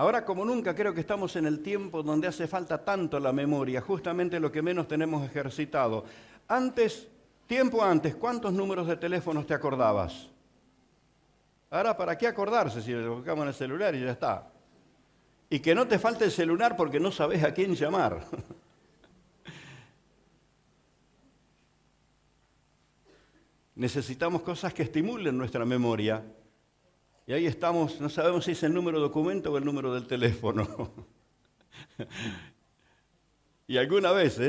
Ahora como nunca creo que estamos en el tiempo donde hace falta tanto la memoria, justamente lo que menos tenemos ejercitado. Tiempo antes, ¿cuántos números de teléfonos te acordabas? Ahora, ¿para qué acordarse si lo buscamos en el celular y ya está? Y que no te falte el celular porque no sabes a quién llamar. Necesitamos cosas que estimulen nuestra memoria. Y ahí estamos, no sabemos si es el número de documento o el número del teléfono. Y alguna vez,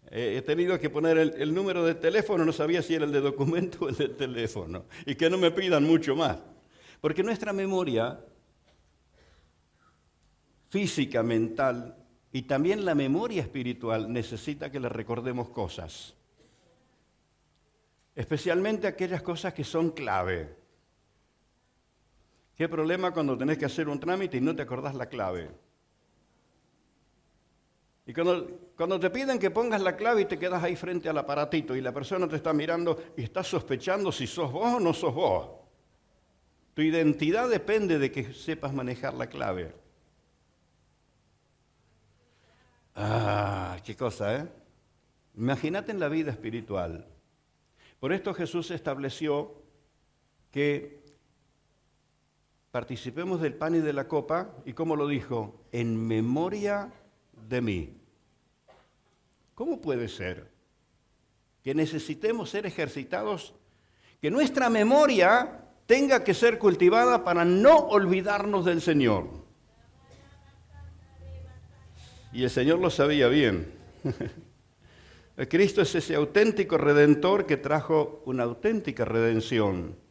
he tenido que poner el número de teléfono, no sabía si era el de documento o el de teléfono. Y que no me pidan mucho más. Porque nuestra memoria física, mental y también la memoria espiritual necesita que le recordemos cosas. Especialmente aquellas cosas que son clave. ¿Qué problema cuando tenés que hacer un trámite y no te acordás la clave? Y cuando te piden que pongas la clave y te quedas ahí frente al aparatito y la persona te está mirando y está sospechando si sos vos o no sos vos. Tu identidad depende de que sepas manejar la clave. Qué cosa, ¿eh? Imagínate en la vida espiritual. Por esto Jesús estableció que participemos del pan y de la copa, y ¿cómo lo dijo? En memoria de mí. ¿Cómo puede ser que necesitemos ser ejercitados, que nuestra memoria tenga que ser cultivada para no olvidarnos del Señor? Y el Señor lo sabía bien. Cristo es ese auténtico redentor que trajo una auténtica redención.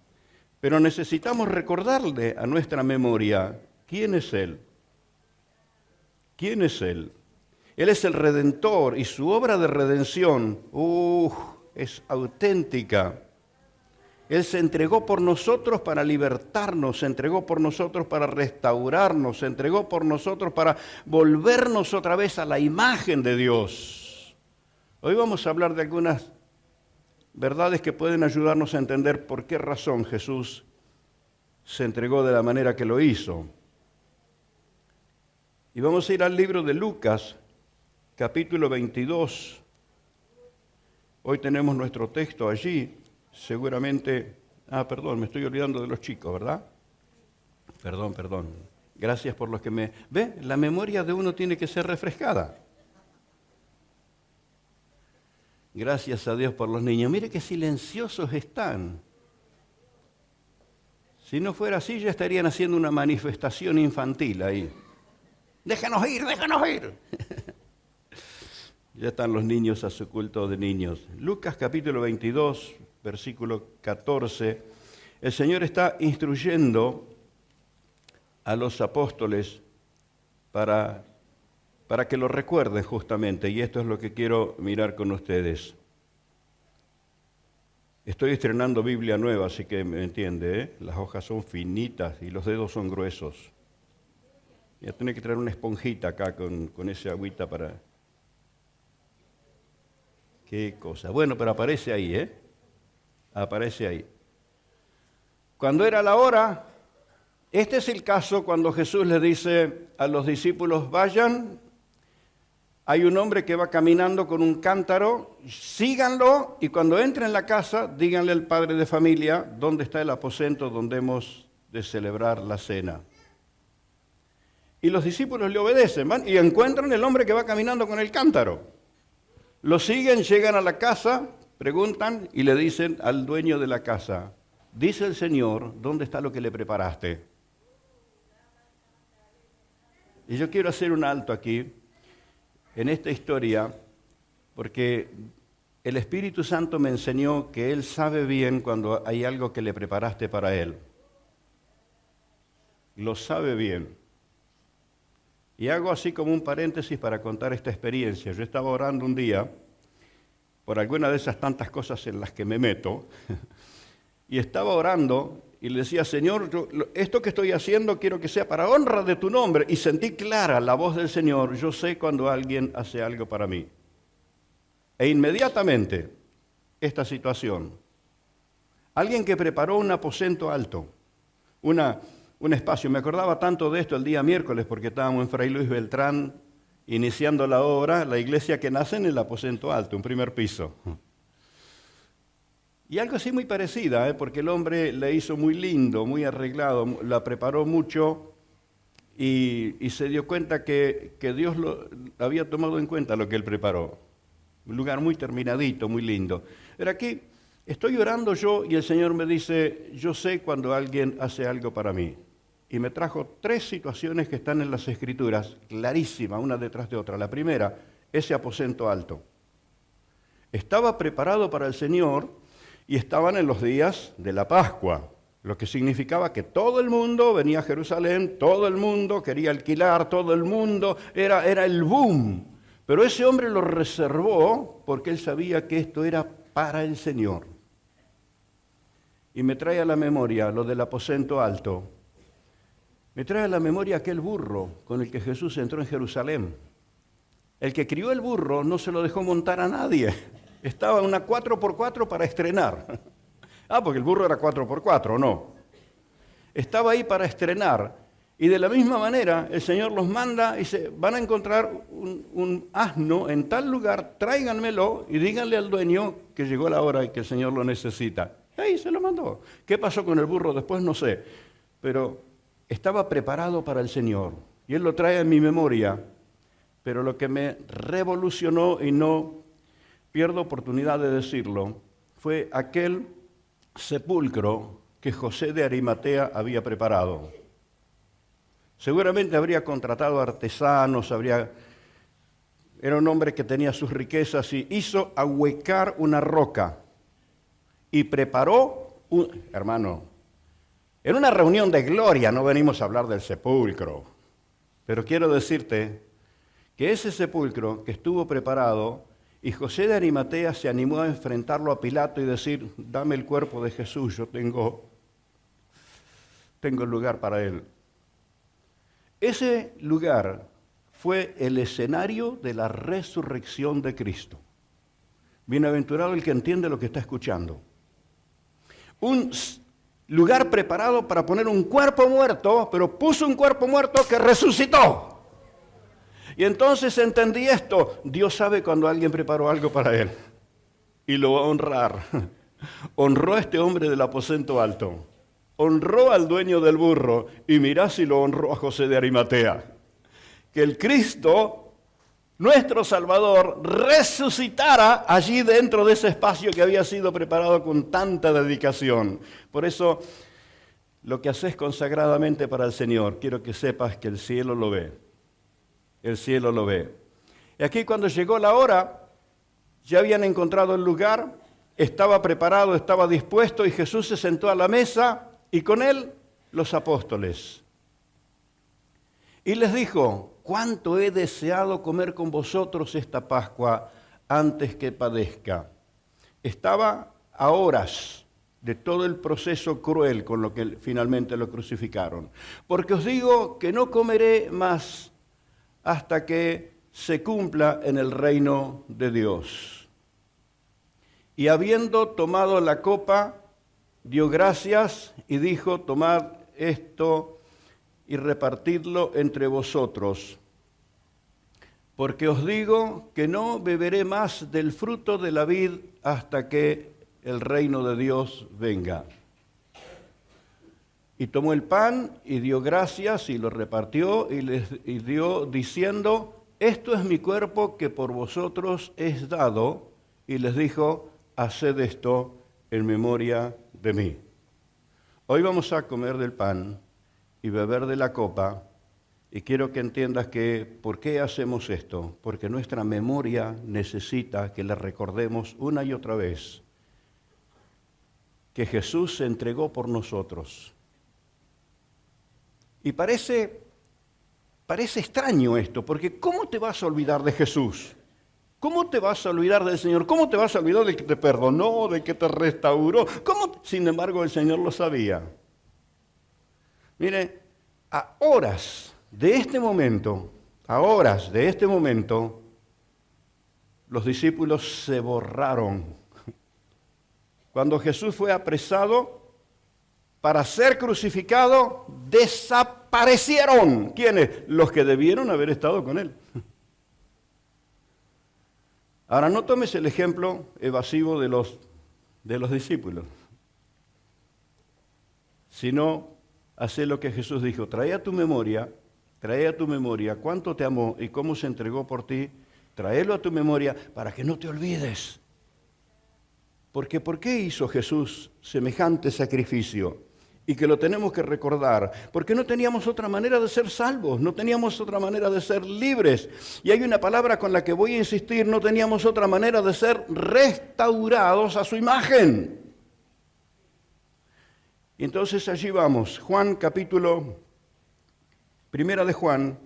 Pero necesitamos recordarle a nuestra memoria quién es Él. ¿Quién es Él? Él es el Redentor y su obra de redención es auténtica. Él se entregó por nosotros para libertarnos, se entregó por nosotros para restaurarnos, se entregó por nosotros para volvernos otra vez a la imagen de Dios. Hoy vamos a hablar de algunas verdades que pueden ayudarnos a entender por qué razón Jesús se entregó de la manera que lo hizo. Y vamos a ir al libro de Lucas, capítulo 22. Hoy tenemos nuestro texto allí. Seguramente, perdón, me estoy olvidando de los chicos, ¿verdad? Perdón. Gracias por los que me... ¿Ve? La memoria de uno tiene que ser refrescada. Gracias a Dios por los niños. Mire qué silenciosos están. Si no fuera así, ya estarían haciendo una manifestación infantil ahí. ¡Déjanos ir! Ya están los niños a su culto de niños. Lucas capítulo 22, versículo 14. El Señor está instruyendo a los apóstoles para que lo recuerden justamente, y esto es lo que quiero mirar con ustedes. Estoy estrenando Biblia nueva, así que me entiende, ¿eh? Las hojas son finitas y los dedos son gruesos. Voy a tener que traer una esponjita acá con esa agüita para... Qué cosa. Bueno, pero aparece ahí, ¿eh? Aparece ahí. Cuando era la hora, este es el caso cuando Jesús le dice a los discípulos, vayan. Hay un hombre que va caminando con un cántaro, síganlo y cuando entren en la casa, díganle al padre de familia dónde está el aposento donde hemos de celebrar la cena. Y los discípulos le obedecen, van y encuentran el hombre que va caminando con el cántaro. Lo siguen, llegan a la casa, preguntan y le dicen al dueño de la casa, dice el Señor, ¿dónde está lo que le preparaste? Y yo quiero hacer un alto aquí, en esta historia, porque el Espíritu Santo me enseñó que Él sabe bien cuando hay algo que le preparaste para Él. Lo sabe bien. Y hago así como un paréntesis para contar esta experiencia. Yo estaba orando un día por alguna de esas tantas cosas en las que me meto, y estaba orando y le decía, Señor, esto que estoy haciendo quiero que sea para honra de tu nombre. Y sentí clara la voz del Señor, yo sé cuando alguien hace algo para mí. E inmediatamente, esta situación. Alguien que preparó un aposento alto, un espacio. Me acordaba tanto de esto el día miércoles porque estábamos en Fray Luis Beltrán iniciando la obra, la iglesia que nace en el aposento alto, un primer piso. Y algo así muy parecida, porque el hombre la hizo muy lindo, muy arreglado, la preparó mucho y se dio cuenta que Dios había tomado en cuenta lo que él preparó. Un lugar muy terminadito, muy lindo. Pero aquí estoy orando yo y el Señor me dice, yo sé cuando alguien hace algo para mí. Y me trajo 3 situaciones que están en las Escrituras, clarísimas, una detrás de otra. La primera, ese aposento alto. Estaba preparado para el Señor y estaban en los días de la Pascua, lo que significaba que todo el mundo venía a Jerusalén, todo el mundo quería alquilar, todo el mundo, era el boom. Pero ese hombre lo reservó porque él sabía que esto era para el Señor. Y me trae a la memoria lo del aposento alto. Me trae a la memoria aquel burro con el que Jesús entró en Jerusalén. El que crió el burro no se lo dejó montar a nadie. Estaba en una 4x4 para estrenar. Porque el burro era 4x4, ¿no? Estaba ahí para estrenar. Y de la misma manera el Señor los manda y dice, van a encontrar un asno en tal lugar, tráiganmelo y díganle al dueño que llegó la hora y que el Señor lo necesita. Ahí se lo mandó. ¿Qué pasó con el burro después? No sé. Pero estaba preparado para el Señor. Y Él lo trae en mi memoria. Pero lo que me revolucionó, y no pierdo oportunidad de decirlo, fue aquel sepulcro que José de Arimatea había preparado. Seguramente habría contratado artesanos, era un hombre que tenía sus riquezas y hizo ahuecar una roca y preparó, hermano, en una reunión de gloria, no venimos a hablar del sepulcro, pero quiero decirte que ese sepulcro que estuvo preparado y José de Arimatea se animó a enfrentarlo a Pilato y decir, dame el cuerpo de Jesús, yo tengo lugar para él. Ese lugar fue el escenario de la resurrección de Cristo. Bienaventurado el que entiende lo que está escuchando. Un lugar preparado para poner un cuerpo muerto, pero puso un cuerpo muerto que resucitó. Y entonces entendí esto. Dios sabe cuando alguien preparó algo para él y lo va a honrar. Honró a este hombre del aposento alto. Honró al dueño del burro y mirá si lo honró a José de Arimatea. Que el Cristo, nuestro Salvador, resucitara allí dentro de ese espacio que había sido preparado con tanta dedicación. Por eso, lo que haces consagradamente para el Señor, quiero que sepas que el cielo lo ve. El cielo lo ve. Y aquí cuando llegó la hora, ya habían encontrado el lugar, estaba preparado, estaba dispuesto y Jesús se sentó a la mesa y con él los apóstoles. Y les dijo, cuánto he deseado comer con vosotros esta Pascua antes que padezca. Estaba a horas de todo el proceso cruel con lo que finalmente lo crucificaron. Porque os digo que no comeré más hasta que se cumpla en el reino de Dios. Y habiendo tomado la copa, dio gracias y dijo, tomad esto y repartidlo entre vosotros. Porque os digo que no beberé más del fruto de la vid hasta que el reino de Dios venga. Y tomó el pan y dio gracias y lo repartió y dio diciendo, esto es mi cuerpo que por vosotros es dado. Y les dijo, haced esto en memoria de mí. Hoy vamos a comer del pan y beber de la copa. Y quiero que entiendas que, ¿por qué hacemos esto? Porque nuestra memoria necesita que le recordemos una y otra vez que Jesús se entregó por nosotros. Y parece extraño esto, porque ¿cómo te vas a olvidar de Jesús? ¿Cómo te vas a olvidar del Señor? ¿Cómo te vas a olvidar de que te perdonó, de que te restauró? ¿Cómo? Sin embargo, el Señor lo sabía. Mire, a horas de este momento, los discípulos se borraron. Cuando Jesús fue apresado, para ser crucificado, desaparecieron. ¿Quiénes? Los que debieron haber estado con él. Ahora, no tomes el ejemplo evasivo de los discípulos, sino hace lo que Jesús dijo: trae a tu memoria cuánto te amó y cómo se entregó por ti. Tráelo a tu memoria para que no te olvides. Porque ¿por qué hizo Jesús semejante sacrificio? Y que lo tenemos que recordar. Porque no teníamos otra manera de ser salvos, no teníamos otra manera de ser libres. Y hay una palabra con la que voy a insistir: no teníamos otra manera de ser restaurados a su imagen. Y entonces allí vamos, Juan capítulo, primera de Juan.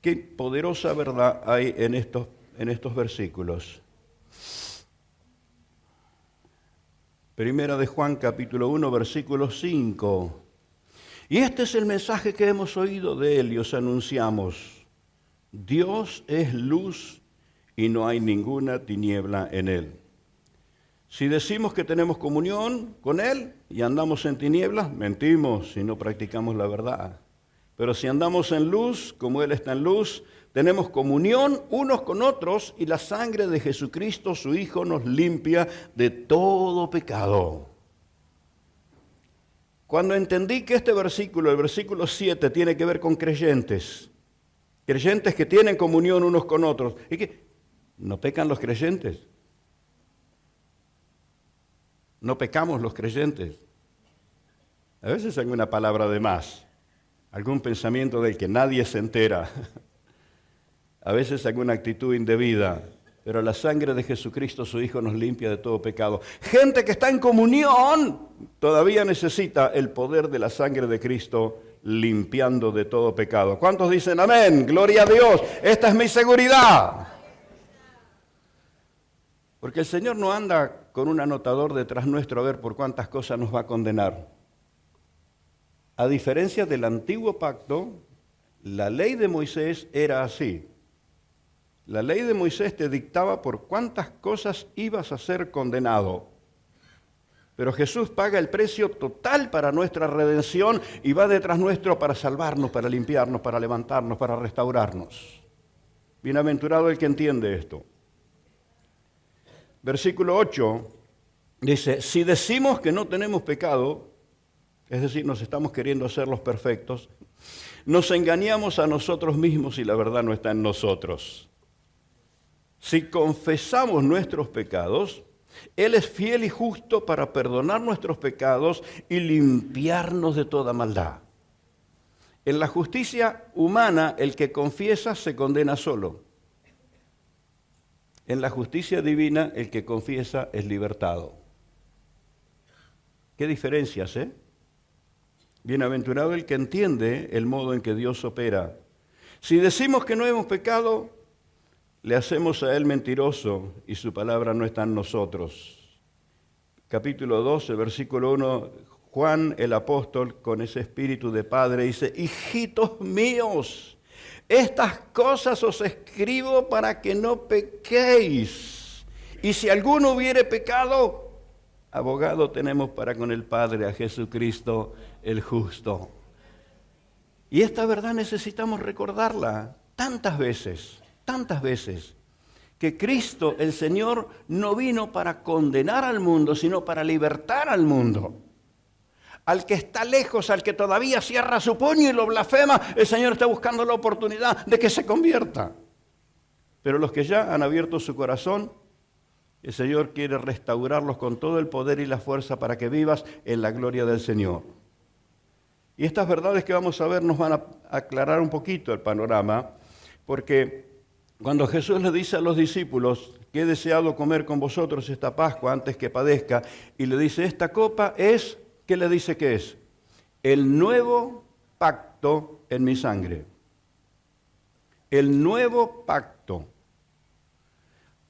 Qué poderosa verdad hay en estos versículos. Primera de Juan, capítulo 1, versículo 5. Y este es el mensaje que hemos oído de él y os anunciamos: Dios es luz y no hay ninguna tiniebla en él. Si decimos que tenemos comunión con él y andamos en tinieblas, mentimos si no practicamos la verdad. Pero si andamos en luz, como él está en luz, tenemos comunión unos con otros y la sangre de Jesucristo, su Hijo, nos limpia de todo pecado. Cuando entendí que este versículo, el versículo 7, tiene que ver con creyentes que tienen comunión unos con otros, y que no pecan los creyentes, no pecamos los creyentes. A veces hay una palabra de más, algún pensamiento del que nadie se entera. A veces alguna actitud indebida, pero la sangre de Jesucristo, su Hijo, nos limpia de todo pecado. Gente que está en comunión todavía necesita el poder de la sangre de Cristo limpiando de todo pecado. ¿Cuántos dicen amén? Gloria a Dios, esta es mi seguridad. Porque el Señor no anda con un anotador detrás nuestro a ver por cuántas cosas nos va a condenar. A diferencia del antiguo pacto, la ley de Moisés era así. La ley de Moisés te dictaba por cuántas cosas ibas a ser condenado. Pero Jesús paga el precio total para nuestra redención y va detrás nuestro para salvarnos, para limpiarnos, para levantarnos, para restaurarnos. Bienaventurado el que entiende esto. Versículo 8 dice: si decimos que no tenemos pecado, es decir, nos estamos queriendo hacer los perfectos, nos engañamos a nosotros mismos y la verdad no está en nosotros. Si confesamos nuestros pecados, Él es fiel y justo para perdonar nuestros pecados y limpiarnos de toda maldad. En la justicia humana, el que confiesa se condena solo. En la justicia divina, el que confiesa es libertado. ¿Qué diferencias, eh? Bienaventurado el que entiende el modo en que Dios opera. Si decimos que no hemos pecado, le hacemos a Él mentiroso y su palabra no está en nosotros. Capítulo 12, versículo 1, Juan el apóstol con ese espíritu de padre dice: hijitos míos, estas cosas os escribo para que no pequéis. Y si alguno hubiere pecado, abogado tenemos para con el Padre, a Jesucristo el justo. Y esta verdad necesitamos recordarla tantas veces, que Cristo, el Señor, no vino para condenar al mundo, sino para libertar al mundo. Al que está lejos, al que todavía cierra su puño y lo blasfema, el Señor está buscando la oportunidad de que se convierta. Pero los que ya han abierto su corazón, el Señor quiere restaurarlos con todo el poder y la fuerza para que vivas en la gloria del Señor. Y estas verdades que vamos a ver nos van a aclarar un poquito el panorama, porque cuando Jesús le dice a los discípulos que he deseado comer con vosotros esta Pascua antes que padezca, y le dice: esta copa es, ¿qué le dice que es? El nuevo pacto en mi sangre. El nuevo pacto.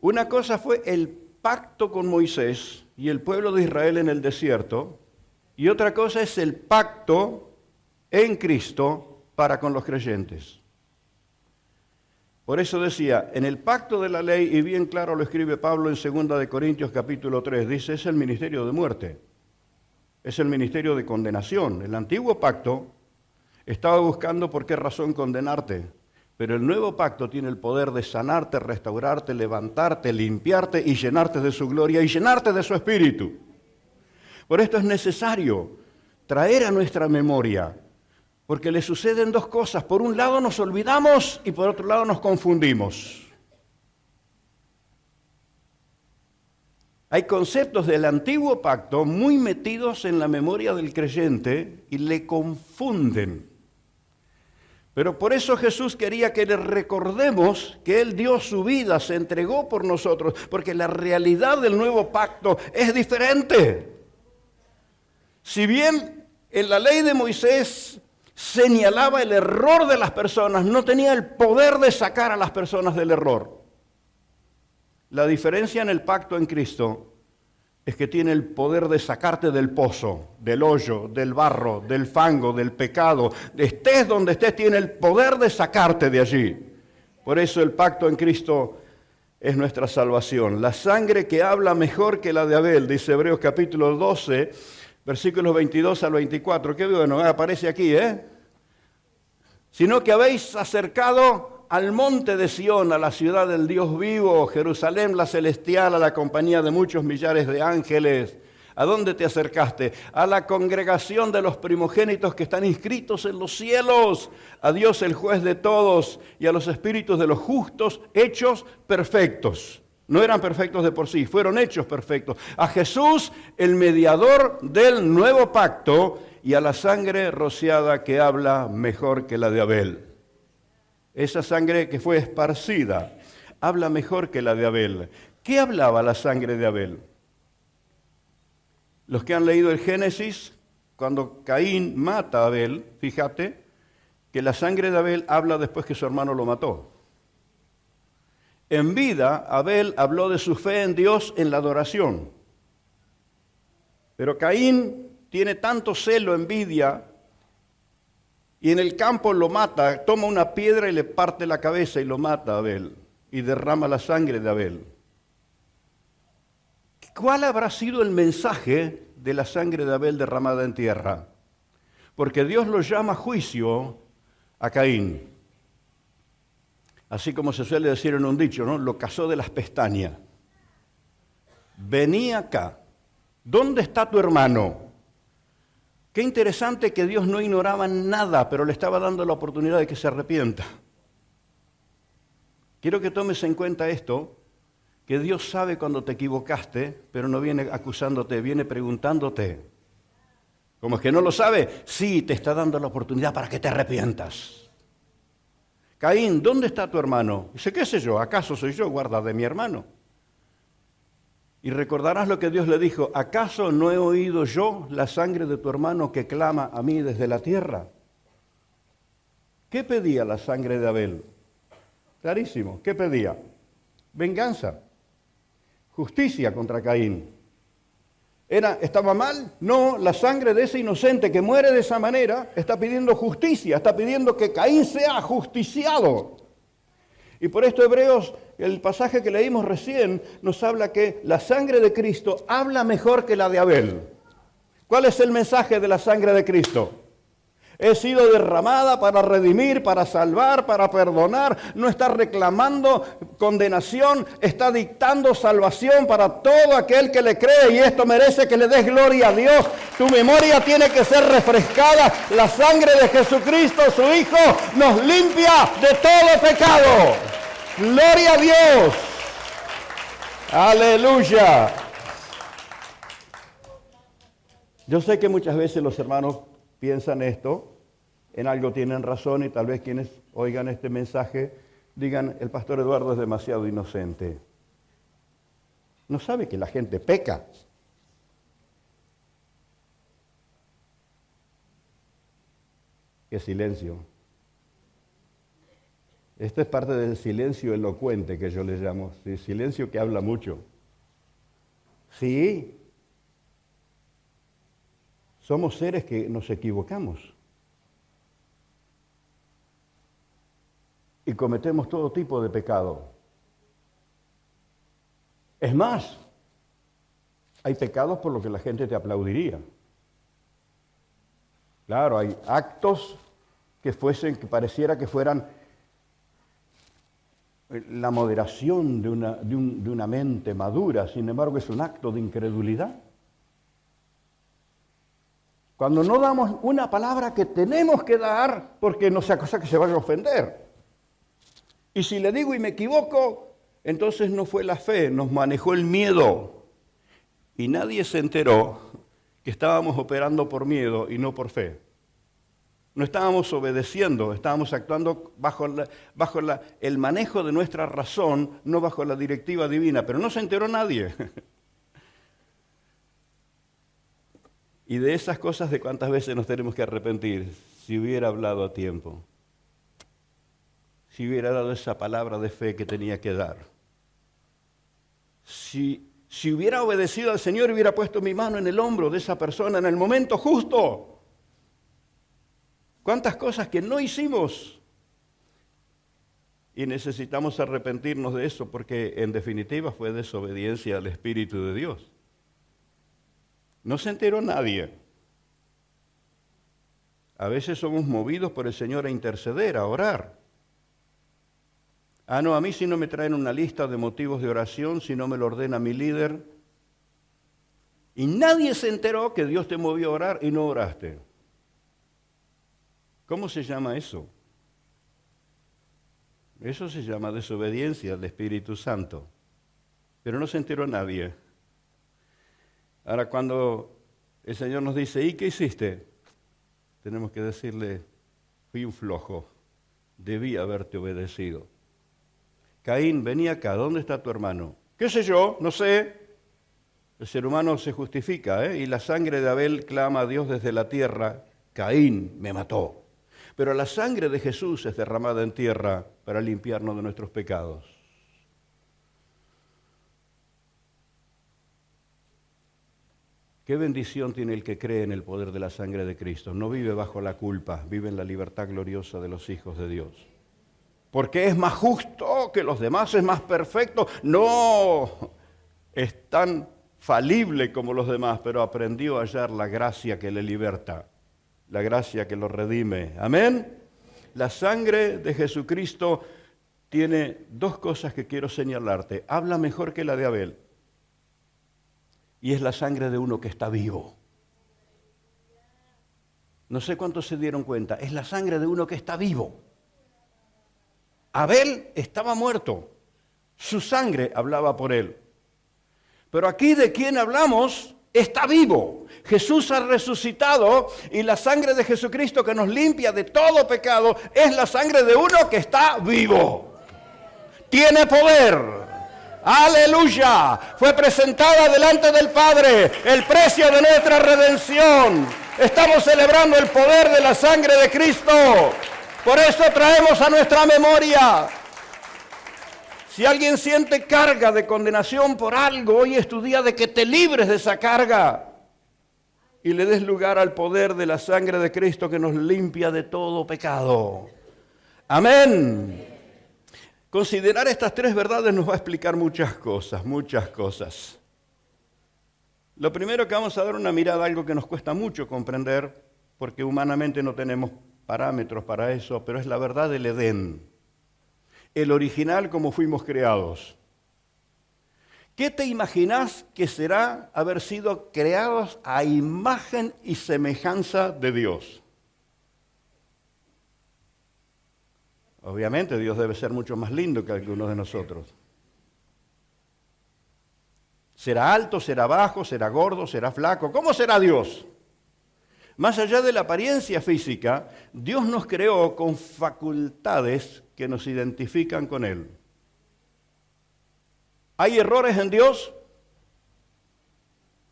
Una cosa fue el pacto con Moisés y el pueblo de Israel en el desierto, y otra cosa es el pacto en Cristo para con los creyentes. Por eso decía, en el pacto de la ley, y bien claro lo escribe Pablo en 2 de Corintios capítulo 3, dice, es el ministerio de muerte, es el ministerio de condenación. El antiguo pacto estaba buscando por qué razón condenarte, pero el nuevo pacto tiene el poder de sanarte, restaurarte, levantarte, limpiarte y llenarte de su gloria y llenarte de su espíritu. Por esto es necesario traer a nuestra memoria, porque le suceden dos cosas. Por un lado nos olvidamos y por otro lado nos confundimos. Hay conceptos del antiguo pacto muy metidos en la memoria del creyente y le confunden. Pero por eso Jesús quería que le recordemos que Él dio su vida, se entregó por nosotros, porque la realidad del nuevo pacto es diferente. Si bien en la ley de Moisés señalaba el error de las personas, no tenía el poder de sacar a las personas del error. La diferencia en el pacto en Cristo es que tiene el poder de sacarte del pozo, del hoyo, del barro, del fango, del pecado. Estés donde estés, tiene el poder de sacarte de allí. Por eso el pacto en Cristo es nuestra salvación. La sangre que habla mejor que la de Abel, dice Hebreos capítulo 12, versículos 22 al 24. Qué bueno, aparece aquí, Sino que habéis acercado al monte de Sión, a la ciudad del Dios vivo, Jerusalén la celestial, a la compañía de muchos millares de ángeles. ¿A dónde te acercaste? A la congregación de los primogénitos que están inscritos en los cielos, a Dios el juez de todos y a los espíritus de los justos hechos perfectos. No eran perfectos de por sí, fueron hechos perfectos. A Jesús, el mediador del nuevo pacto, y a la sangre rociada que habla mejor que la de Abel. Esa sangre que fue esparcida habla mejor que la de Abel. ¿Qué hablaba la sangre de Abel? Los que han leído el Génesis, cuando Caín mata a Abel, fíjate que la sangre de Abel habla después que su hermano lo mató. En vida, Abel habló de su fe en Dios en la adoración. Pero Caín tiene tanto celo, envidia, y en el campo lo mata, toma una piedra y le parte la cabeza y lo mata a Abel, y derrama la sangre de Abel. ¿Cuál habrá sido el mensaje de la sangre de Abel derramada en tierra? Porque Dios lo llama a juicio a Caín. Así como se suele decir en un dicho, ¿no? Lo cazó de las pestañas. Vení acá. ¿Dónde está tu hermano? Qué interesante que Dios no ignoraba nada, pero le estaba dando la oportunidad de que se arrepienta. Quiero que tomes en cuenta esto, que Dios sabe cuando te equivocaste, pero no viene acusándote, viene preguntándote. ¿Cómo es que no lo sabe? Sí, te está dando la oportunidad para que te arrepientas. Caín, ¿dónde está tu hermano? Dice, ¿qué sé yo? ¿Acaso soy yo guarda de mi hermano? Y recordarás lo que Dios le dijo, ¿acaso no he oído yo la sangre de tu hermano que clama a mí desde la tierra? ¿Qué pedía la sangre de Abel? Clarísimo, ¿qué pedía? Venganza, justicia contra Caín. ¿Estaba mal? No, la sangre de ese inocente que muere de esa manera está pidiendo justicia, está pidiendo que Caín sea ajusticiado. Y por esto Hebreos, el pasaje que leímos recién, nos habla que la sangre de Cristo habla mejor que la de Abel. ¿Cuál es el mensaje de la sangre de Cristo? He sido derramada para redimir, para salvar, para perdonar. No está reclamando condenación, está dictando salvación para todo aquel que le cree. Y esto merece que le des gloria a Dios. Tu memoria tiene que ser refrescada. La sangre de Jesucristo, su Hijo, nos limpia de todo pecado. ¡Gloria a Dios! ¡Aleluya! Yo sé que muchas veces los hermanos piensan esto, en algo tienen razón y tal vez quienes oigan este mensaje digan, el pastor Eduardo es demasiado inocente. No sabe que la gente peca. Qué silencio. Esto es parte del silencio elocuente que yo le llamo, ¿sí? Silencio que habla mucho. Sí, somos seres que nos equivocamos. y cometemos todo tipo de pecado. Es más, hay pecados por los que la gente te aplaudiría. Claro, hay actos que pareciera que fueran la moderación de una mente madura, sin embargo es un acto de incredulidad. Cuando no damos una palabra que tenemos que dar, porque no sea cosa que se vaya a ofender. Y si le digo y me equivoco, entonces no fue la fe, nos manejó el miedo. Y nadie se enteró que estábamos operando por miedo y no por fe. No estábamos obedeciendo, estábamos actuando bajo el manejo de nuestra razón, no bajo la directiva divina, pero no se enteró nadie. Y de esas cosas, ¿de cuántas veces nos tenemos que arrepentir? Si hubiera hablado a tiempo, si hubiera dado esa palabra de fe que tenía que dar, si hubiera obedecido al Señor y hubiera puesto mi mano en el hombro de esa persona en el momento justo. ¿Cuántas cosas que no hicimos? Y necesitamos arrepentirnos de eso porque en definitiva fue desobediencia al Espíritu de Dios. No se enteró nadie. A veces somos movidos por el Señor a interceder, a orar. No, a mí si no me traen una lista de motivos de oración, si no me lo ordena mi líder. Y nadie se enteró que Dios te movió a orar y no oraste. ¿Cómo se llama eso? Eso se llama desobediencia al Espíritu Santo. Pero no se enteró nadie. Ahora, cuando el Señor nos dice, ¿y qué hiciste? Tenemos que decirle, fui un flojo, debí haberte obedecido. Caín, vení acá, ¿dónde está tu hermano? ¿Qué sé yo? No sé. El ser humano se justifica, y la sangre de Abel clama a Dios desde la tierra, Caín me mató. Pero la sangre de Jesús es derramada en tierra para limpiarnos de nuestros pecados. Qué bendición tiene el que cree en el poder de la sangre de Cristo. No vive bajo la culpa, vive en la libertad gloriosa de los hijos de Dios. Porque es más justo que los demás, es más perfecto. No, es tan falible como los demás, pero aprendió a hallar la gracia que le liberta, la gracia que lo redime. Amén. La sangre de Jesucristo tiene dos cosas que quiero señalarte. Habla mejor que la de Abel. Y es la sangre de uno que está vivo. No sé cuántos se dieron cuenta. Es la sangre de uno que está vivo. Abel estaba muerto. Su sangre hablaba por él. Pero aquí de quien hablamos está vivo. Jesús ha resucitado y la sangre de Jesucristo que nos limpia de todo pecado es la sangre de uno que está vivo. Tiene poder. ¡Aleluya! Fue presentada delante del Padre el precio de nuestra redención. Estamos celebrando el poder de la sangre de Cristo. Por eso traemos a nuestra memoria. Si alguien siente carga de condenación por algo, hoy es tu día de que te libres de esa carga y le des lugar al poder de la sangre de Cristo que nos limpia de todo pecado. Amén. Considerar estas tres verdades nos va a explicar muchas cosas, muchas cosas. Lo primero que vamos a dar una mirada a algo que nos cuesta mucho comprender, porque humanamente no tenemos parámetros para eso, pero es la verdad del Edén, el original como fuimos creados. ¿Qué te imaginas que será haber sido creados a imagen y semejanza de Dios? Obviamente Dios debe ser mucho más lindo que algunos de nosotros. ¿Será alto, será bajo, será gordo, será flaco? ¿Cómo será Dios? Más allá de la apariencia física, Dios nos creó con facultades que nos identifican con Él. ¿Hay errores en Dios?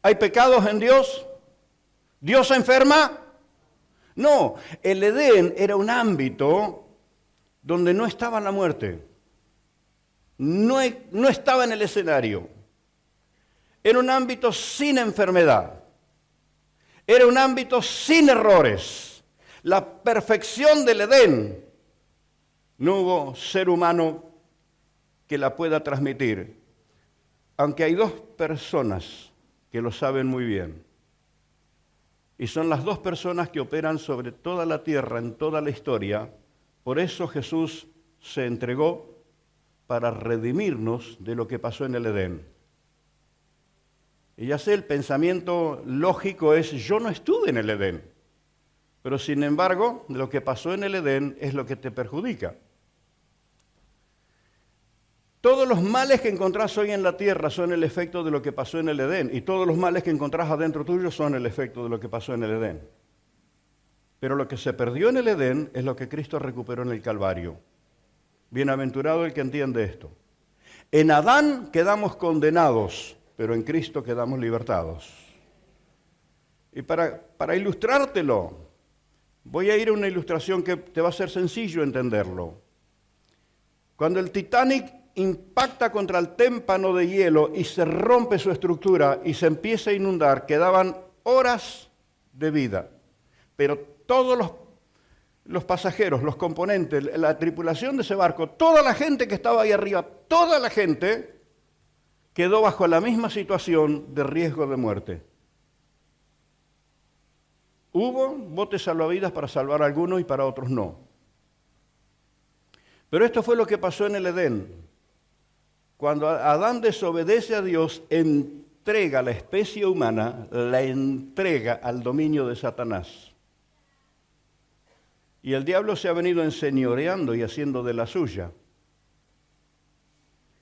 ¿Hay pecados en Dios? ¿Dios se enferma? No, el Edén era un ámbito donde no estaba la muerte, no estaba en el escenario. Era un ámbito sin enfermedad, era un ámbito sin errores. La perfección del Edén No hubo ser humano que la pueda transmitir, aunque hay dos personas que lo saben muy bien. Y son las dos personas que operan sobre toda la tierra, en toda la historia. Por eso Jesús se entregó para redimirnos de lo que pasó en el Edén. Y ya sé, el pensamiento lógico es, yo no estuve en el Edén. Pero sin embargo, lo que pasó en el Edén es lo que te perjudica. Todos los males que encontrás hoy en la tierra son el efecto de lo que pasó en el Edén. Y todos los males que encontrás adentro tuyo son el efecto de lo que pasó en el Edén. Pero lo que se perdió en el Edén es lo que Cristo recuperó en el Calvario. Bienaventurado el que entiende esto. En Adán quedamos condenados, pero en Cristo quedamos libertados. Y para ilustrártelo, voy a ir a una ilustración que te va a ser sencillo entenderlo. Cuando el Titanic impacta contra el témpano de hielo y se rompe su estructura y se empieza a inundar, quedaban horas de vida. Pero todos los pasajeros, los componentes, la tripulación de ese barco, toda la gente que estaba ahí arriba, toda la gente quedó bajo la misma situación de riesgo de muerte. Hubo botes salvavidas para salvar a algunos y para otros no. Pero esto fue lo que pasó en el Edén. Cuando Adán desobedece a Dios, entrega a la especie humana, la entrega al dominio de Satanás. Y el diablo se ha venido enseñoreando y haciendo de la suya.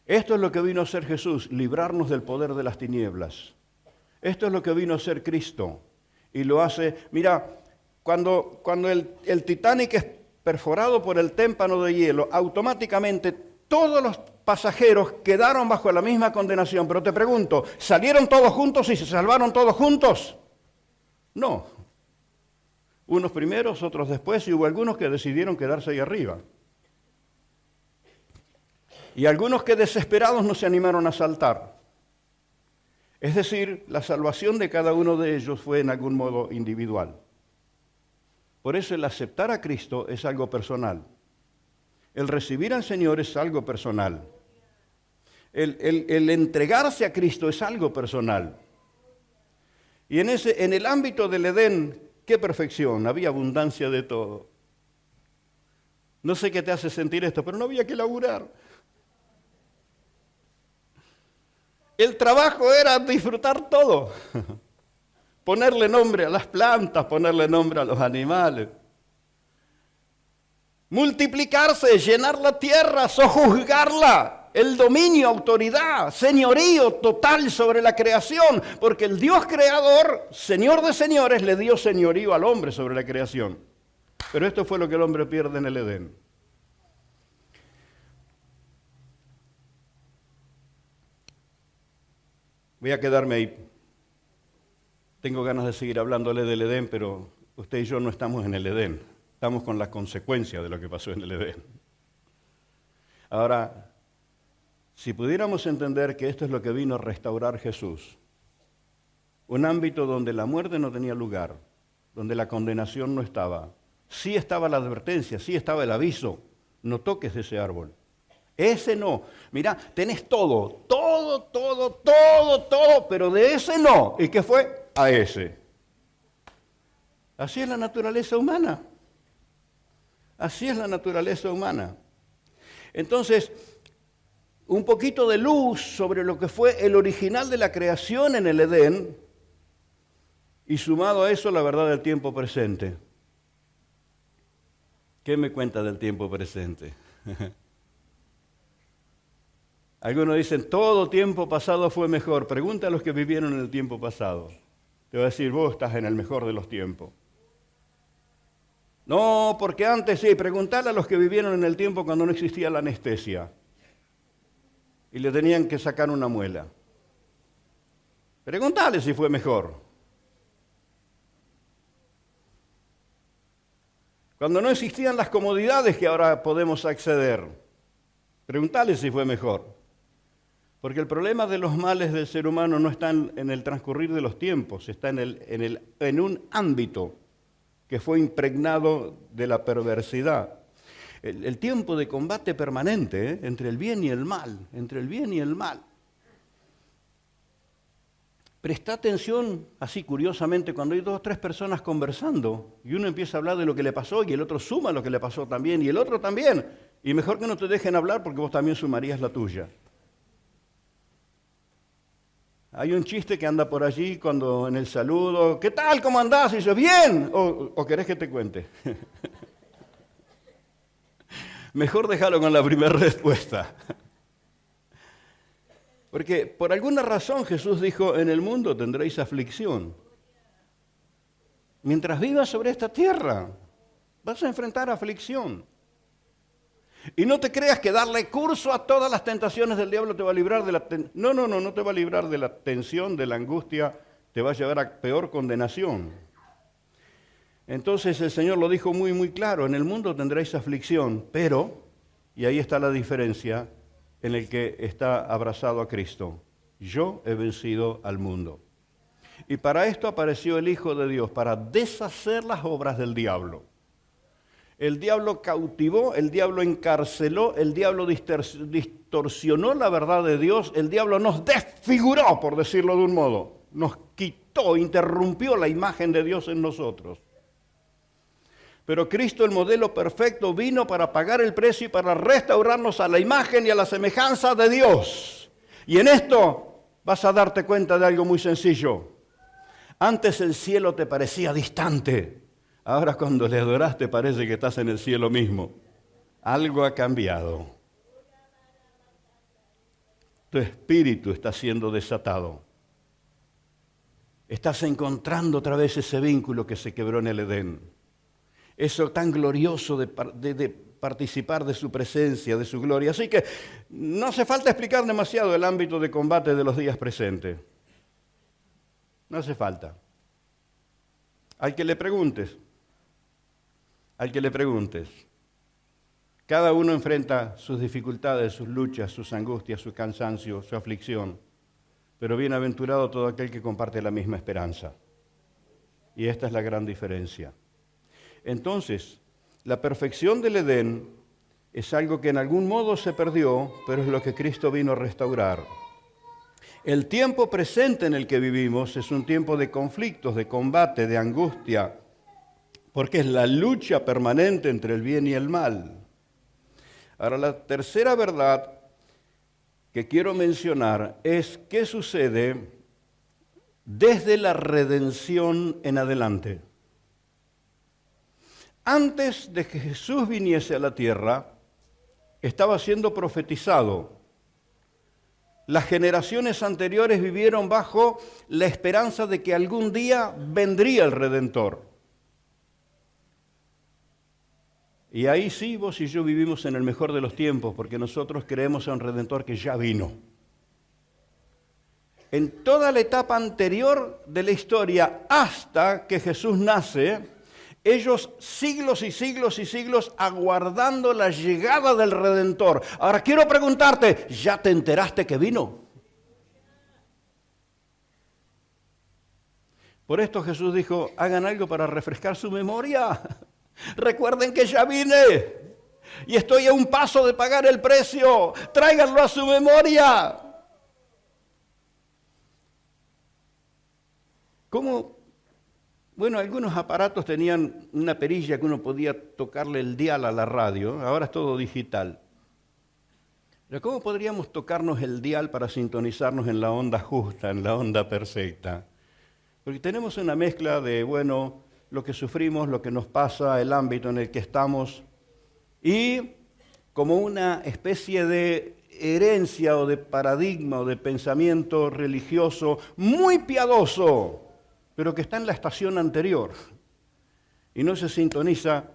Esto es lo que vino a hacer Jesús, librarnos del poder de las tinieblas. Esto es lo que vino a hacer Cristo. Y lo hace, mira, cuando el Titanic es perforado por el témpano de hielo, automáticamente todos los pasajeros quedaron bajo la misma condenación. Pero te pregunto, ¿salieron todos juntos y se salvaron todos juntos? No. Unos primeros, otros después, y hubo algunos que decidieron quedarse ahí arriba. Y algunos que desesperados no se animaron a saltar. Es decir, la salvación de cada uno de ellos fue en algún modo individual. Por eso el aceptar a Cristo es algo personal. El recibir al Señor es algo personal. El entregarse a Cristo es algo personal. Y en el ámbito del Edén, ¡qué perfección! Había abundancia de todo. No sé qué te hace sentir esto, pero no había que laburar. El trabajo era disfrutar todo. Ponerle nombre a las plantas, ponerle nombre a los animales. Multiplicarse, llenar la tierra, sojuzgarla. El dominio, autoridad, señorío total sobre la creación. Porque el Dios creador, Señor de señores, le dio señorío al hombre sobre la creación. Pero esto fue lo que el hombre pierde en el Edén. Voy a quedarme ahí. Tengo ganas de seguir hablándole del Edén, pero usted y yo no estamos en el Edén. Estamos con las consecuencias de lo que pasó en el Edén. Ahora, si pudiéramos entender que esto es lo que vino a restaurar Jesús, un ámbito donde la muerte no tenía lugar, donde la condenación no estaba, sí estaba la advertencia, sí estaba el aviso, no toques de ese árbol. Ese no. Mirá, tenés todo, pero de ese no. ¿Y qué fue? A ese. Así es la naturaleza humana. Así es la naturaleza humana. Entonces, un poquito de luz sobre lo que fue el original de la creación en el Edén y sumado a eso la verdad del tiempo presente. ¿Qué me cuenta del tiempo presente? Algunos dicen, todo tiempo pasado fue mejor. Pregunta a los que vivieron en el tiempo pasado. Te va a decir, vos estás en el mejor de los tiempos. No, porque antes sí. Preguntale a los que vivieron en el tiempo cuando no existía la anestesia. Y le tenían que sacar una muela. Preguntale si fue mejor. Cuando no existían las comodidades que ahora podemos acceder. Preguntale si fue mejor. Porque el problema de los males del ser humano no está en el transcurrir de los tiempos, está en un ámbito que fue impregnado de la perversidad. el tiempo de combate permanente entre el bien y el mal, entre el bien y el mal. Presta atención, así curiosamente, cuando hay 2 o 3 personas conversando y uno empieza a hablar de lo que le pasó y el otro suma lo que le pasó también y el otro también. Y mejor que no te dejen hablar porque vos también sumarías la tuya. Hay un chiste que anda por allí cuando en el saludo, ¿qué tal? ¿Cómo andás? Y dice, bien. ¿O querés que te cuente? Mejor déjalo con la primera respuesta. Porque por alguna razón Jesús dijo, en el mundo tendréis aflicción. Mientras vivas sobre esta tierra, vas a enfrentar aflicción. Y no te creas que darle curso a todas las tentaciones del diablo te va a librar de la tensión. No te va a librar de la tensión, de la angustia, te va a llevar a peor condenación. Entonces el Señor lo dijo muy, muy claro, en el mundo tendréis aflicción, pero, y ahí está la diferencia, en el que está abrazado a Cristo. Yo he vencido al mundo. Y para esto apareció el Hijo de Dios, para deshacer las obras del diablo. El diablo cautivó, el diablo encarceló, el diablo distorsionó la verdad de Dios, el diablo nos desfiguró, por decirlo de un modo. Nos quitó, interrumpió la imagen de Dios en nosotros. Pero Cristo, el modelo perfecto, vino para pagar el precio y para restaurarnos a la imagen y a la semejanza de Dios. Y en esto vas a darte cuenta de algo muy sencillo. Antes el cielo te parecía distante. Ahora cuando le adoraste parece que estás en el cielo mismo. Algo ha cambiado. Tu espíritu está siendo desatado. Estás encontrando otra vez ese vínculo que se quebró en el Edén. Eso tan glorioso de participar de su presencia, de su gloria. Así que no hace falta explicar demasiado el ámbito de combate de los días presentes. No hace falta. Al que le preguntes. Cada uno enfrenta sus dificultades, sus luchas, sus angustias, su cansancio, su aflicción. Pero bienaventurado todo aquel que comparte la misma esperanza. Y esta es la gran diferencia. Entonces, la perfección del Edén es algo que en algún modo se perdió, pero es lo que Cristo vino a restaurar. El tiempo presente en el que vivimos es un tiempo de conflictos, de combate, de angustia, porque es la lucha permanente entre el bien y el mal. Ahora, la tercera verdad que quiero mencionar es qué sucede desde la redención en adelante. Antes de que Jesús viniese a la tierra, estaba siendo profetizado. Las generaciones anteriores vivieron bajo la esperanza de que algún día vendría el Redentor. Y ahí sí, vos y yo vivimos en el mejor de los tiempos, porque nosotros creemos en un Redentor que ya vino. En toda la etapa anterior de la historia, hasta que Jesús nace, ellos siglos y siglos y siglos aguardando la llegada del Redentor. Ahora quiero preguntarte, ¿ya te enteraste que vino? Por esto Jesús dijo, hagan algo para refrescar su memoria. Recuerden que ya vine y estoy a un paso de pagar el precio. Tráiganlo a su memoria. ¿Cómo? Bueno, algunos aparatos tenían una perilla que uno podía tocarle el dial a la radio, ahora es todo digital. Pero ¿cómo podríamos tocarnos el dial para sintonizarnos en la onda justa, en la onda perfecta? Porque tenemos una mezcla de, bueno, lo que sufrimos, lo que nos pasa, el ámbito en el que estamos, y como una especie de herencia o de paradigma o de pensamiento religioso muy piadoso, pero que está en la estación anterior y no se sintoniza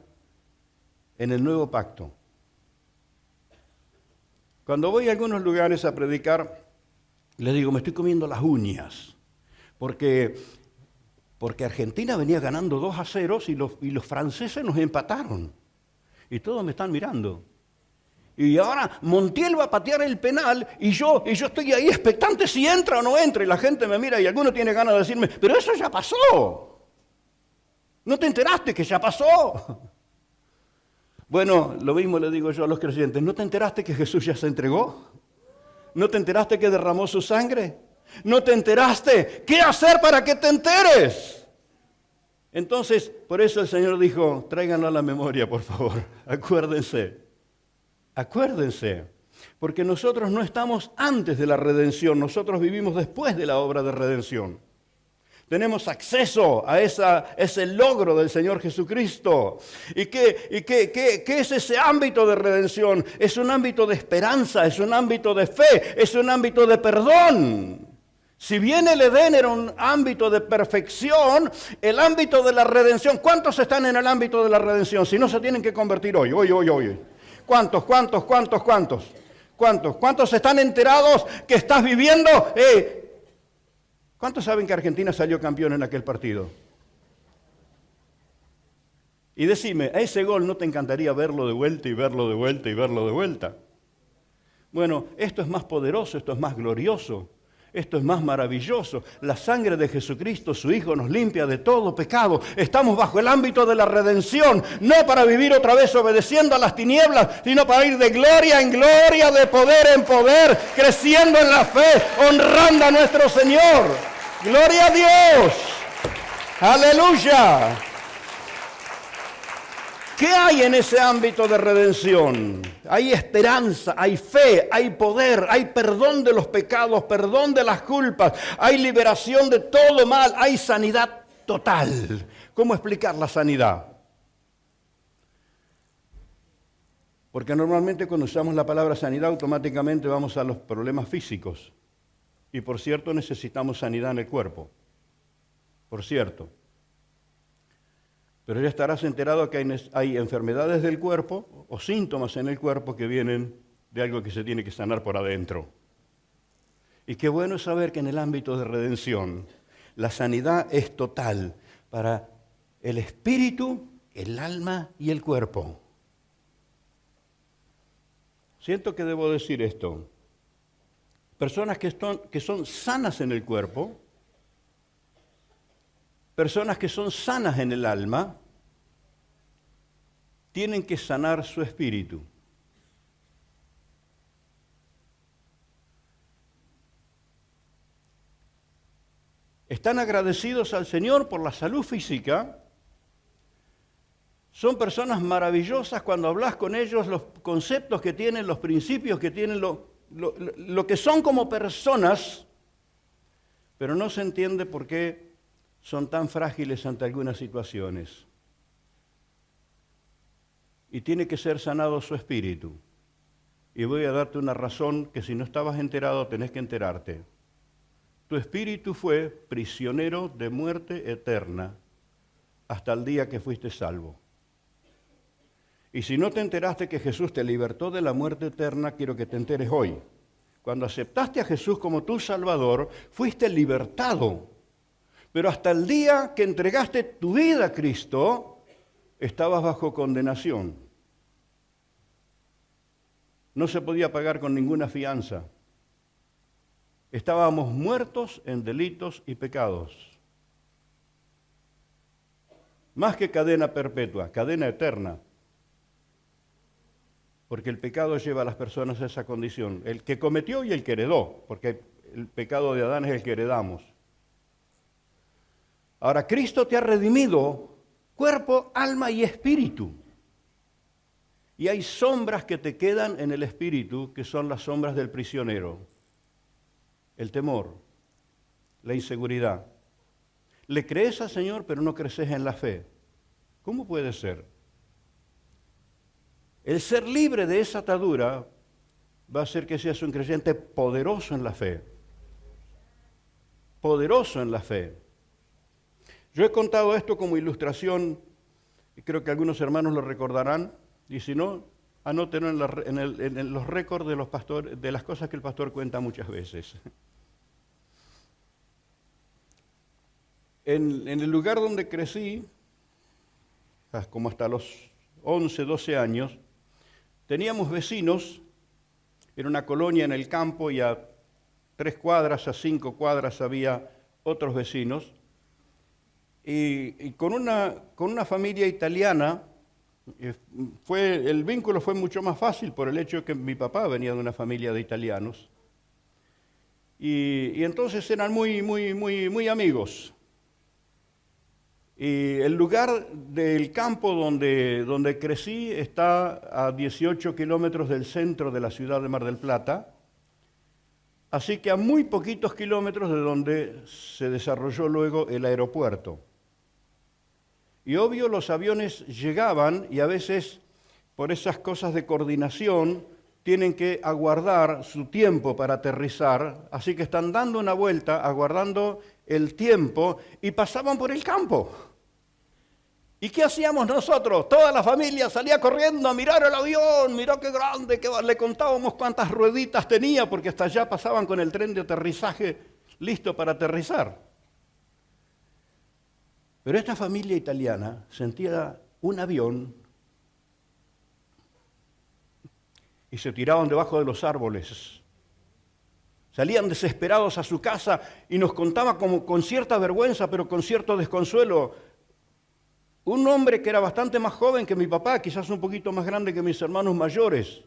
en el nuevo pacto. Cuando voy a algunos lugares a predicar, les digo, me estoy comiendo las uñas, porque Argentina venía ganando 2-0 y los franceses nos empataron. Y todos me están mirando. Y ahora Montiel va a patear el penal y yo estoy ahí expectante si entra o no entra. Y la gente me mira y alguno tiene ganas de decirme, pero eso ya pasó. ¿No te enteraste que ya pasó? Bueno, lo mismo le digo yo a los creyentes. ¿No te enteraste que Jesús ya se entregó? ¿No te enteraste que derramó su sangre? ¿No te enteraste? ¿Qué hacer para que te enteres? Entonces, por eso el Señor dijo, tráiganlo a la memoria, por favor. Acuérdense. Acuérdense. Porque nosotros no estamos antes de la redención, nosotros vivimos después de la obra de redención. Tenemos acceso a ese logro del Señor Jesucristo. ¿Y qué es ese ámbito de redención? Es un ámbito de esperanza, es un ámbito de fe, es un ámbito de perdón. Si bien el Edén era un ámbito de perfección, el ámbito de la redención, ¿cuántos están en el ámbito de la redención? Si no se tienen que convertir hoy. ¿Cuántos? ¿Cuántos están enterados que estás viviendo? ¿Cuántos saben que Argentina salió campeón en aquel partido? Y decime, ¿a ese gol no te encantaría verlo de vuelta y verlo de vuelta y verlo de vuelta? Bueno, esto es más poderoso, esto es más glorioso, esto es más maravilloso. La sangre de Jesucristo, su Hijo, nos limpia de todo pecado. Estamos bajo el ámbito de la redención, no para vivir otra vez obedeciendo a las tinieblas, sino para ir de gloria en gloria, de poder en poder, creciendo en la fe, honrando a nuestro Señor. ¡Gloria a Dios! ¡Aleluya! ¿Qué hay en ese ámbito de redención? Hay esperanza, hay fe, hay poder, hay perdón de los pecados, perdón de las culpas, hay liberación de todo mal, hay sanidad total. ¿Cómo explicar la sanidad? Porque normalmente cuando usamos la palabra sanidad automáticamente vamos a los problemas físicos. Y por cierto necesitamos sanidad en el cuerpo. Por cierto. Pero ya estarás enterado que hay enfermedades del cuerpo o síntomas en el cuerpo que vienen de algo que se tiene que sanar por adentro. Y qué bueno es saber que en el ámbito de redención la sanidad es total para el espíritu, el alma y el cuerpo. Siento que debo decir esto. Personas que son sanas en el cuerpo, personas que son sanas en el alma, tienen que sanar su espíritu. Están agradecidos al Señor por la salud física. Son personas maravillosas cuando hablas con ellos, los conceptos que tienen, los principios que tienen, lo que son como personas, pero no se entiende por qué son tan frágiles ante algunas situaciones. Y tiene que ser sanado su espíritu. Y voy a darte una razón que si no estabas enterado tenés que enterarte. Tu espíritu fue prisionero de muerte eterna hasta el día que fuiste salvo. Y si no te enteraste que Jesús te libertó de la muerte eterna, quiero que te enteres hoy. Cuando aceptaste a Jesús como tu Salvador, fuiste libertado. Pero hasta el día que entregaste tu vida a Cristo, estabas bajo condenación. No se podía pagar con ninguna fianza. Estábamos muertos en delitos y pecados. Más que cadena perpetua, cadena eterna. Porque el pecado lleva a las personas a esa condición. El que cometió y el que heredó, porque el pecado de Adán es el que heredamos. Ahora, Cristo te ha redimido cuerpo, alma y espíritu. Y hay sombras que te quedan en el espíritu, que son las sombras del prisionero. El temor, la inseguridad. Le crees al Señor, pero no creces en la fe. ¿Cómo puede ser? El ser libre de esa atadura va a hacer que seas un creyente poderoso en la fe. Poderoso en la fe. Yo he contado esto como ilustración, y creo que algunos hermanos lo recordarán, y si no, anótenlo en los récords de los pastores, de las cosas que el pastor cuenta muchas veces. En el lugar donde crecí, como hasta los 11, 12 años, teníamos vecinos, era una colonia en el campo y a 3 cuadras, a 5 cuadras había otros vecinos, y con una familia italiana El vínculo fue mucho más fácil por el hecho de que mi papá venía de una familia de italianos. Y entonces eran muy amigos. Y el lugar del campo donde crecí está a 18 kilómetros del centro de la ciudad de Mar del Plata, así que a muy poquitos kilómetros de donde se desarrolló luego el aeropuerto. Y obvio los aviones llegaban y a veces por esas cosas de coordinación tienen que aguardar su tiempo para aterrizar, así que están dando una vuelta, aguardando el tiempo y pasaban por el campo. ¿Y qué hacíamos nosotros? Toda la familia salía corriendo a mirar el avión, mirá qué grande, le contábamos cuántas rueditas tenía, porque hasta allá pasaban con el tren de aterrizaje listo para aterrizar. Pero esta familia italiana sentía un avión y se tiraban debajo de los árboles. Salían desesperados a su casa y nos contaban como con cierta vergüenza, pero con cierto desconsuelo. Un hombre que era bastante más joven que mi papá, quizás un poquito más grande que mis hermanos mayores,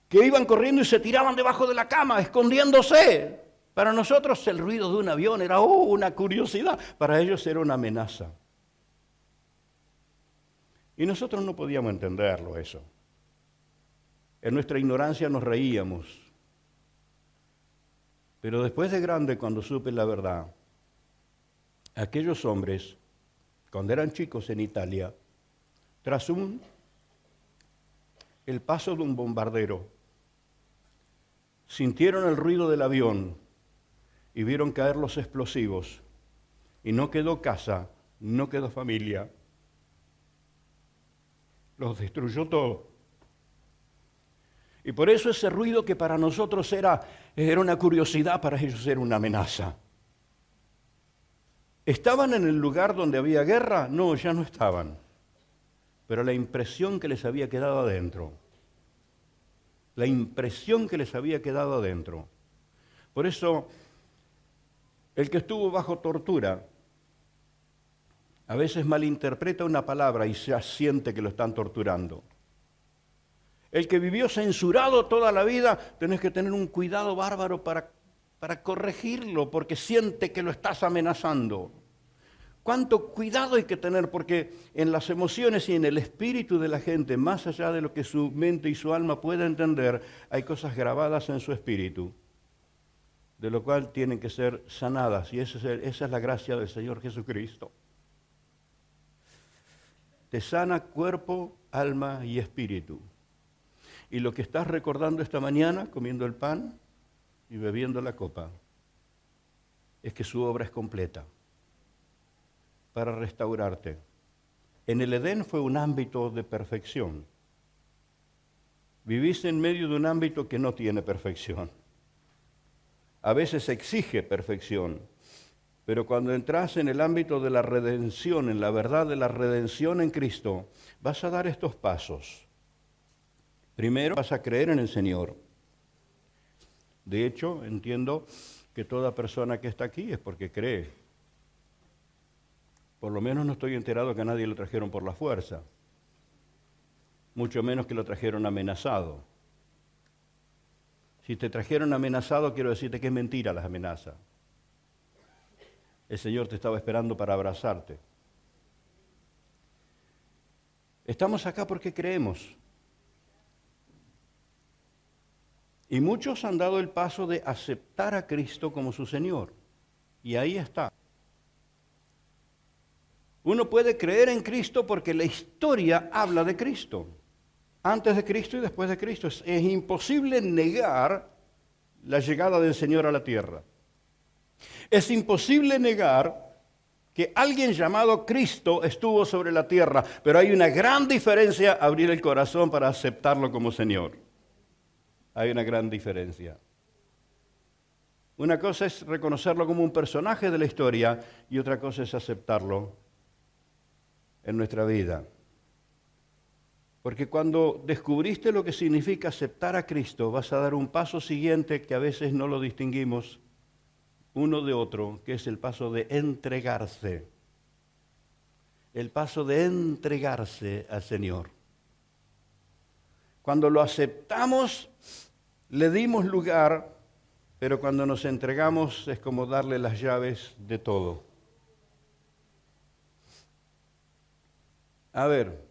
que iban corriendo y se tiraban debajo de la cama, escondiéndose. Para nosotros el ruido de un avión era una curiosidad, para ellos era una amenaza. Y nosotros no podíamos entenderlo eso. En nuestra ignorancia nos reíamos. Pero después de grande, cuando supe la verdad, aquellos hombres, cuando eran chicos en Italia, tras el paso de un bombardero, sintieron el ruido del avión y vieron caer los explosivos. Y no quedó casa, no quedó familia. Los destruyó todo. Y por eso ese ruido que para nosotros era una curiosidad, para ellos era una amenaza. ¿Estaban en el lugar donde había guerra? No, ya no estaban. Pero la impresión que les había quedado adentro. La impresión que les había quedado adentro. Por eso, el que estuvo bajo tortura, a veces malinterpreta una palabra y se siente que lo están torturando. El que vivió censurado toda la vida, tenés que tener un cuidado bárbaro para corregirlo, porque siente que lo estás amenazando. Cuánto cuidado hay que tener, porque en las emociones y en el espíritu de la gente, más allá de lo que su mente y su alma pueda entender, hay cosas grabadas en su espíritu, de lo cual tienen que ser sanadas, y esa es la gracia del Señor Jesucristo. Te sana cuerpo, alma y espíritu. Y lo que estás recordando esta mañana, comiendo el pan y bebiendo la copa, es que su obra es completa para restaurarte. En el Edén fue un ámbito de perfección. Vivís en medio de un ámbito que no tiene perfección. A veces exige perfección, pero cuando entras en el ámbito de la redención, en la verdad de la redención en Cristo, vas a dar estos pasos. Primero, vas a creer en el Señor. De hecho, entiendo que toda persona que está aquí es porque cree. Por lo menos no estoy enterado que a nadie lo trajeron por la fuerza. Mucho menos que lo trajeron amenazado. Si te trajeron amenazado, quiero decirte que es mentira las amenazas. El Señor te estaba esperando para abrazarte. Estamos acá porque creemos. Y muchos han dado el paso de aceptar a Cristo como su Señor. Y ahí está. Uno puede creer en Cristo porque la historia habla de Cristo. Antes de Cristo y después de Cristo. Es imposible negar la llegada del Señor a la tierra. Es imposible negar que alguien llamado Cristo estuvo sobre la tierra. Pero hay una gran diferencia abrir el corazón para aceptarlo como Señor. Hay una gran diferencia. Una cosa es reconocerlo como un personaje de la historia y otra cosa es aceptarlo en nuestra vida. Porque cuando descubriste lo que significa aceptar a Cristo, vas a dar un paso siguiente que a veces no lo distinguimos uno de otro, que es el paso de entregarse. el paso de entregarse al Señor. Cuando lo aceptamos, le dimos lugar, pero cuando nos entregamos es como darle las llaves de todo. A ver,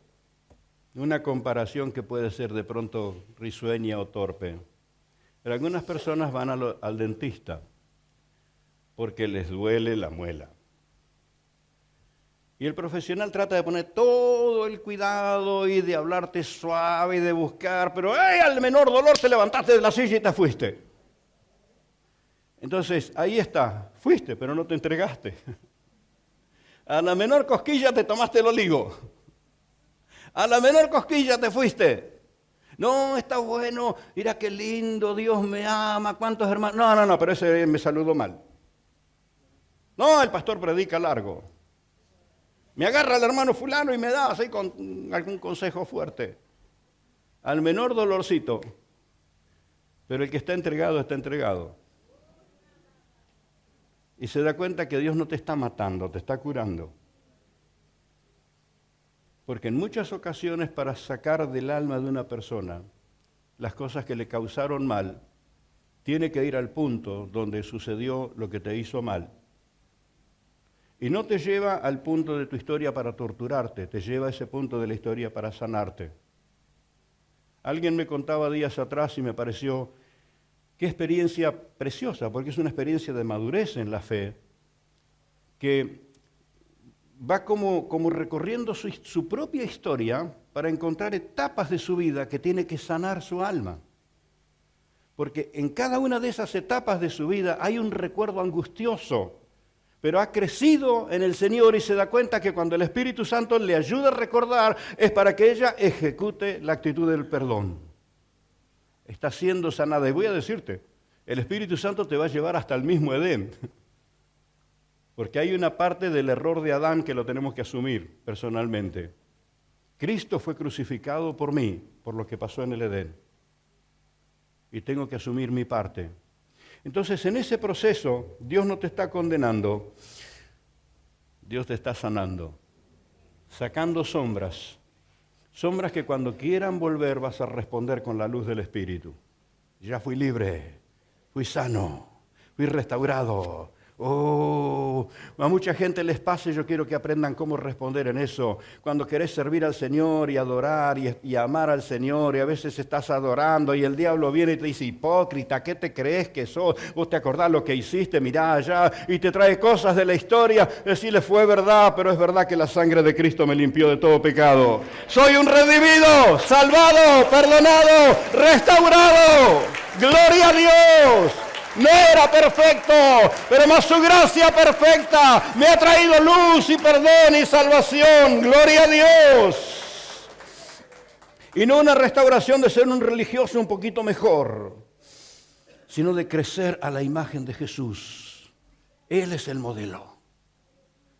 una comparación que puede ser de pronto risueña o torpe. Pero algunas personas van al dentista porque les duele la muela. Y el profesional trata de poner todo el cuidado y de hablarte suave y de buscar, pero al menor dolor te levantaste de la silla y te fuiste. Entonces, ahí está, fuiste, pero no te entregaste. A la menor cosquilla te tomaste el olivo. A la menor cosquilla te fuiste. No, está bueno, mira qué lindo, Dios me ama, cuántos hermanos. No, pero ese me saludó mal. No, el pastor predica largo. Me agarra el hermano fulano y me da así con algún consejo fuerte. Al menor dolorcito. Pero el que está entregado, está entregado. Y se da cuenta que Dios no te está matando, te está curando. Porque en muchas ocasiones para sacar del alma de una persona las cosas que le causaron mal, tiene que ir al punto donde sucedió lo que te hizo mal. Y no te lleva al punto de tu historia para torturarte, te lleva a ese punto de la historia para sanarte. Alguien me contaba días atrás y me pareció qué experiencia preciosa, porque es una experiencia de madurez en la fe, que va como recorriendo su propia historia para encontrar etapas de su vida que tiene que sanar su alma. Porque en cada una de esas etapas de su vida hay un recuerdo angustioso, pero ha crecido en el Señor y se da cuenta que cuando el Espíritu Santo le ayuda a recordar es para que ella ejecute la actitud del perdón. Está siendo sanada. Y voy a decirte, el Espíritu Santo te va a llevar hasta el mismo Edén. Porque hay una parte del error de Adán que lo tenemos que asumir personalmente. Cristo fue crucificado por mí, por lo que pasó en el Edén. Y tengo que asumir mi parte. Entonces, en ese proceso, Dios no te está condenando, Dios te está sanando, sacando sombras que cuando quieran volver vas a responder con la luz del Espíritu. Ya fui libre, fui sano, fui restaurado. A mucha gente les pasa y yo quiero que aprendan cómo responder en eso. Cuando querés servir al Señor y adorar y amar al Señor y a veces estás adorando y el diablo viene y te dice, hipócrita, ¿qué te crees que sos? Vos te acordás lo que hiciste, mirá allá, y te trae cosas de la historia. Decirle, fue verdad, pero es verdad que la sangre de Cristo me limpió de todo pecado. Soy un redimido, salvado, perdonado, restaurado. ¡Gloria a Dios! No era perfecto, pero más su gracia perfecta me ha traído luz y perdón y salvación. ¡Gloria a Dios! Y no una restauración de ser un religioso un poquito mejor, sino de crecer a la imagen de Jesús. Él es el modelo.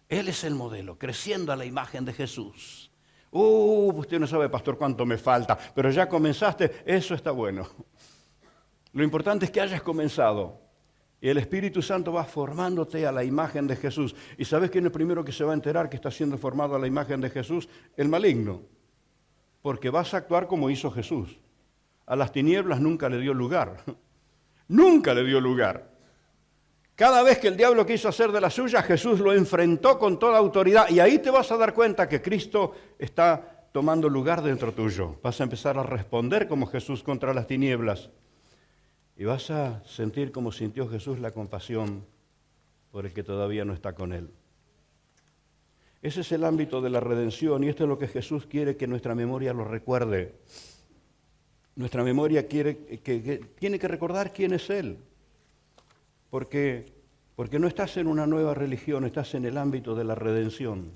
Él es el modelo, creciendo a la imagen de Jesús. Usted no sabe, pastor, cuánto me falta, pero ya comenzaste, eso está bueno. Lo importante es que hayas comenzado y el Espíritu Santo va formándote a la imagen de Jesús. ¿Y sabes quién es el primero que se va a enterar que está siendo formado a la imagen de Jesús? El maligno. Porque vas a actuar como hizo Jesús. A las tinieblas nunca le dio lugar. Nunca le dio lugar. Cada vez que el diablo quiso hacer de la suya, Jesús lo enfrentó con toda autoridad. Y ahí te vas a dar cuenta que Cristo está tomando lugar dentro tuyo. Vas a empezar a responder como Jesús contra las tinieblas. Y vas a sentir como sintió Jesús la compasión por el que todavía no está con Él. Ese es el ámbito de la redención y esto es lo que Jesús quiere que nuestra memoria lo recuerde. Nuestra memoria tiene que recordar quién es Él. Porque no estás en una nueva religión, estás en el ámbito de la redención.